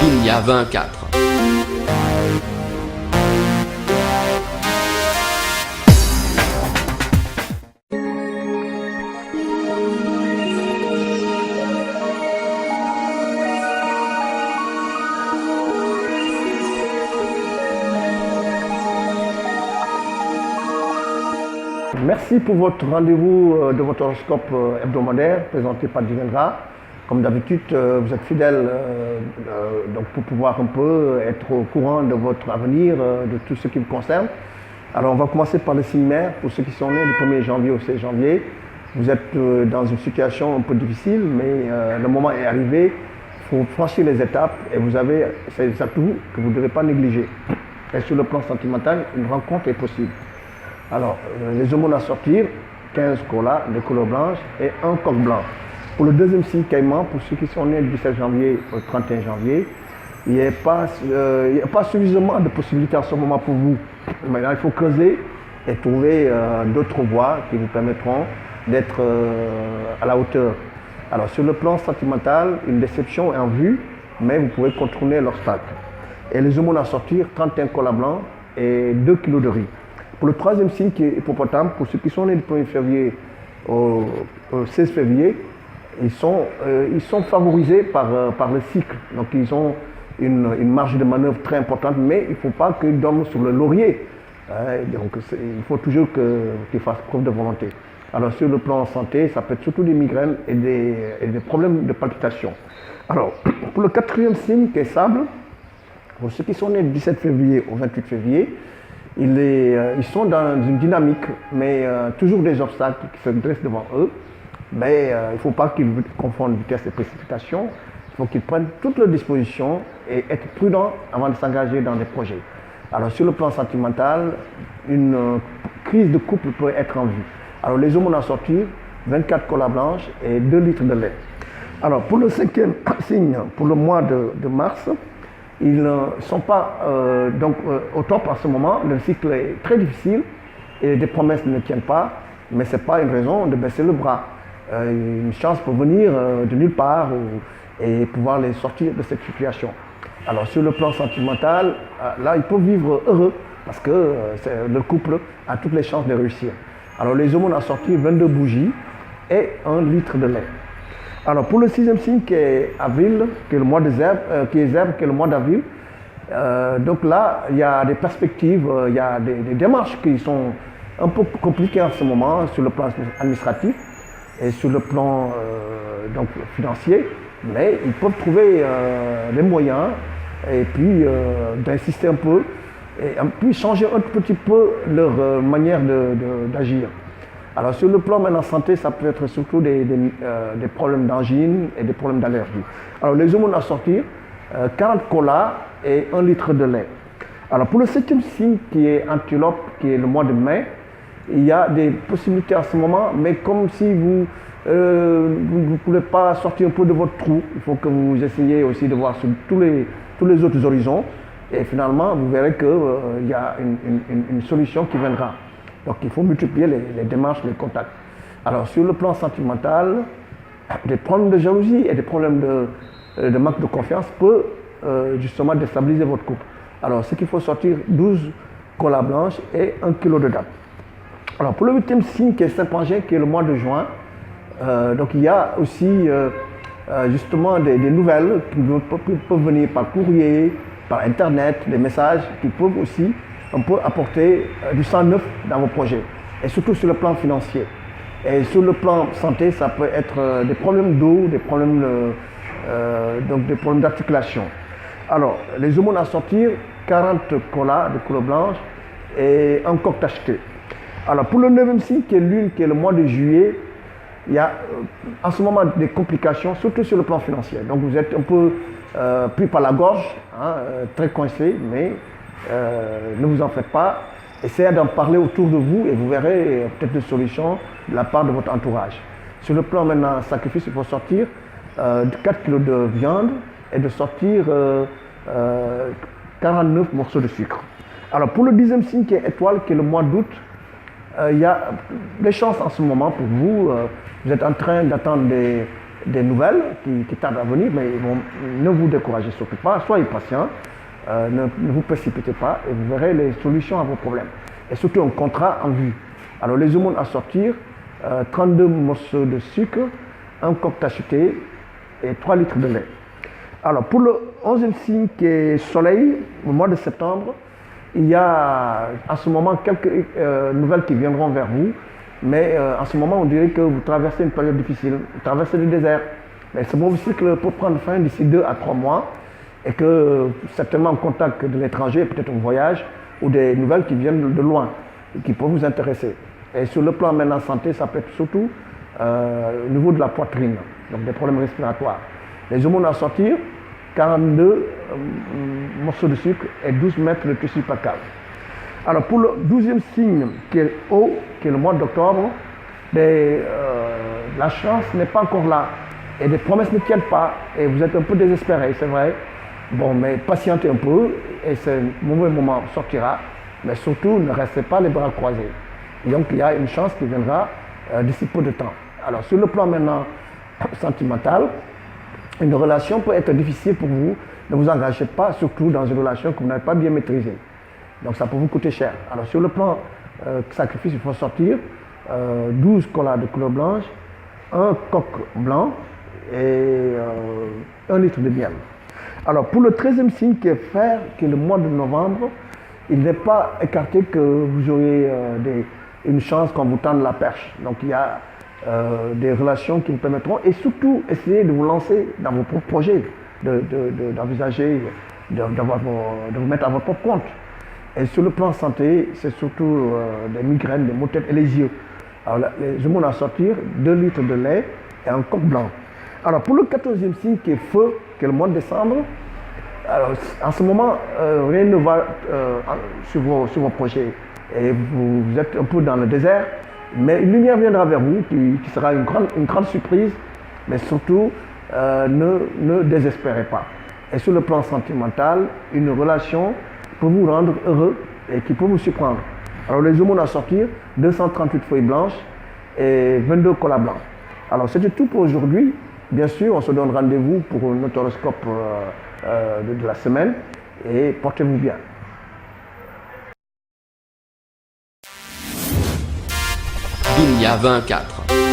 Insomnia 24. Merci pour votre rendez-vous de votre horoscope hebdomadaire présenté par Divendra. Comme d'habitude, vous êtes fidèles donc pour pouvoir un peu être au courant de votre avenir, de tout ce qui vous concerne. Alors on va commencer par le signe mère. Pour ceux qui sont nés du 1er janvier au 16 janvier, vous êtes dans une situation un peu difficile, mais le moment est arrivé. Il faut franchir les étapes et vous avez ces atouts que vous ne devez pas négliger. Et sur le plan sentimental, une rencontre est possible. Alors, les aumônes à sortir, 15 colas de couleur blanche et un coq blanc. Pour le deuxième signe caïman, pour ceux qui sont nés du 17 janvier au 31 janvier, il n'y a pas suffisamment de possibilités en ce moment pour vous. Maintenant, il faut creuser et trouver d'autres voies qui vous permettront d'être à la hauteur. Alors, sur le plan sentimental, une déception est en vue, mais vous pouvez contourner l'obstacle. Et les aumônes à sortir, 31 colas blancs et 2 kg de riz. Pour le troisième signe qui est hippopotame, pour ceux qui sont nés du 1er février au 16 février, ils sont favorisés par le cycle. Donc ils ont une marge de manœuvre très importante, mais il ne faut pas qu'ils dorment sur le laurier. Donc il faut toujours qu'ils fassent preuve de volonté. Alors sur le plan santé, ça peut être surtout des migraines et des problèmes de palpitation. Alors pour le quatrième signe qui est sable, pour ceux qui sont nés du 17 février au 28 février, ils sont dans une dynamique, mais toujours des obstacles qui se dressent devant eux. Mais il ne faut pas qu'ils confondent vitesse et précipitation. Il faut qu'ils prennent toutes leurs dispositions et être prudents avant de s'engager dans des projets. Alors sur le plan sentimental, une crise de couple peut être en vue. Alors les aumônes à sortir, 24 colas blanches et 2 litres de lait. Alors pour le cinquième signe, pour le mois de mars, ils ne sont pas au top en ce moment. Le cycle est très difficile et des promesses ne tiennent pas, mais ce n'est pas une raison de baisser le bras. Une chance pour venir de nulle part et pouvoir les sortir de cette situation. Alors sur le plan sentimental, là ils peuvent vivre heureux parce que le couple a toutes les chances de réussir. Alors les aumônes à sortir, 22 bougies et 1 litre de lait. Alors pour le sixième signe qui est avril, qui est le mois de Zèbre, qui est le mois d'avril, donc là il y a des perspectives, il y a des démarches qui sont un peu compliquées en ce moment sur le plan administratif et sur le plan donc financier, mais ils peuvent trouver les moyens et puis d'insister un peu et puis changer un petit peu leur manière d'agir. Alors sur le plan maintenant santé, ça peut être surtout des problèmes d'angine et des problèmes d'allergie. Alors les aumônes à sortir, 40 colas et 1 litre de lait. Alors pour le septième signe qui est antilope, qui est le mois de mai, il y a des possibilités en ce moment, mais comme si vous ne pouvez pas sortir un peu de votre trou, il faut que vous essayiez aussi de voir sur tous les autres horizons et finalement vous verrez qu'il y a une solution qui viendra. Donc il faut multiplier les démarches, les contacts. Alors sur le plan sentimental, des problèmes de jalousie et des problèmes de manque de confiance peuvent justement déstabiliser votre couple. Alors ce qu'il faut sortir, 12 colas blanches et 1 kg de dattes. Alors pour le huitième signe qui est Saint-Pangin, qui est le mois de juin, donc il y a aussi justement des nouvelles qui peuvent venir par courrier, par internet, des messages qui peuvent aussi on peut apporter du sang neuf dans vos projets, et surtout sur le plan financier. Et sur le plan santé, ça peut être des problèmes d'eau, des problèmes d'articulation. Alors, les aumônes à sortir, 40 colas de couleur blanche et un coq tacheté. Alors, pour le 9e signe, qui est lune, qui est le mois de juillet, il y a en ce moment des complications, surtout sur le plan financier. Donc, vous êtes un peu pris par la gorge, très coincé, mais ne vous en faites pas, essayez d'en parler autour de vous et vous verrez peut-être des solutions de la part de votre entourage. Sur le plan maintenant sacrifice, il faut sortir 4 kg de viande et de sortir 49 morceaux de sucre. Alors pour le 10e signe qui est étoile, qui est le mois d'août, il y a des chances en ce moment pour vous. Vous êtes en train d'attendre des nouvelles qui tardent à venir, mais ne vous découragez surtout pas, soyez patient, ne vous précipitez pas et vous verrez les solutions à vos problèmes. Et surtout un contrat en vue. Alors les aumônes à sortir, 32 morceaux de sucre, un coq tacheté et 3 litres de lait. Alors pour le 11e signe qui est soleil, au mois de septembre, il y a en ce moment quelques nouvelles qui viendront vers vous, mais en ce moment on dirait que vous traversez une période difficile, vous traversez le désert. Mais ce bon cycle peut prendre fin d'ici 2 à 3 mois et que certainement en contact de l'étranger, peut-être un voyage ou des nouvelles qui viennent de loin et qui peuvent vous intéresser. Et sur le plan maintenant santé, ça peut être surtout au niveau de la poitrine, donc des problèmes respiratoires. Les hormones à sortir, 42 morceaux de sucre et 12 mètres de tissu pacal. Alors pour le 12e signe qui est haut, qui est le mois d'octobre, la chance n'est pas encore là et les promesses ne tiennent pas et vous êtes un peu désespéré, c'est vrai. Bon, mais patientez un peu et ce mauvais moment sortira, mais surtout ne restez pas les bras croisés. Et donc il y a une chance qui viendra d'ici peu de temps. Alors sur le plan maintenant sentimental, une relation peut être difficile pour vous. Ne vous engagez pas, surtout dans une relation que vous n'avez pas bien maîtrisée. Donc ça peut vous coûter cher. Alors sur le plan sacrifice, il faut sortir 12 colas de couleur blanche, un coq blanc et 1 litre de miel. Alors pour le 13e signe qui est fer, qui est le mois de novembre, il n'est pas écarté que vous auriez une chance qu'on vous tende la perche. Donc il y a des relations qui vous permettront et surtout essayer de vous lancer dans vos propres projets, d'envisager de vous mettre à votre propre compte. Et sur le plan santé, c'est surtout des migraines, des maux de tête et les yeux. Alors les hormones à sortir, 2 litres de lait et un coq blanc. Alors pour le 14e signe qui est feu, qui est le mois de décembre, alors, en ce moment, rien ne va sur vos projets et vous êtes un peu dans le désert, mais une lumière viendra vers vous qui sera une grande surprise, mais surtout ne désespérez pas. Et sur le plan sentimental, une relation peut vous rendre heureux et qui peut vous surprendre. Alors les hormones à sortir, 238 feuilles blanches et 22 colas blancs. Alors c'était tout pour aujourd'hui. Bien sûr, on se donne rendez-vous pour notre horoscope de la semaine et portez-vous bien. Dunia 24